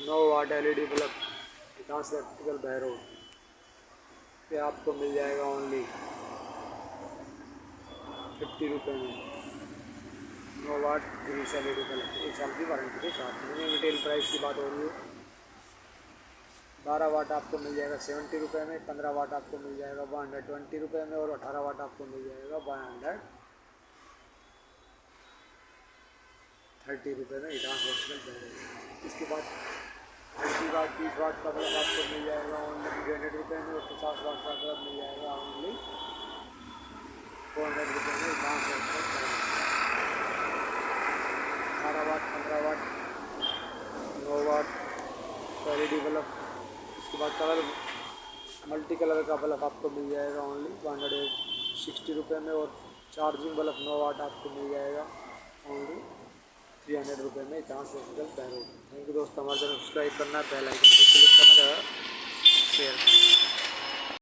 9 वाट LED bulb विकास electrical Behror पे आपको मिल जाएगा ओनली 50 रुपये में। 9 वाट ग्रीस LED बल्ब 1 साल की वारंटी के साथ। मिनिमम रिटेल प्राइस की बात हो रही है। 12 वाट आपको मिल जाएगा 70 रुपये में, 15 वाट आपको मिल जाएगा 120 रुपये में और 18 वाट आपको मिल जाएगा 130 रुपये में विकास इलेक्ट्रिकल बहरोड। इसके बाद 30 वाट 30 वाट का बल्ब आपको मिल जाएगा ओनली 300 रुपये में और 50 वाट का बल्ब मिल जाएगा ओनली 400 रुपये में विकास इलेक्ट्रिकल बहरोड। 18 वाट 15 वाट 9 वाट LED बल्ब। उसके बाद कलर मल्टी कलर का बल्ब आपको मिल जाएगा ओनली 160 रुपये में और चार्जिंग बल्ब 9 वाट आपको मिल जाएगा ओनली 300 रुपये में। जहाँ से बहरोड। थैंक यू दोस्तों, हमारे चैनल सब्सक्राइब करना, बेल आइकन पर क्लिक करना।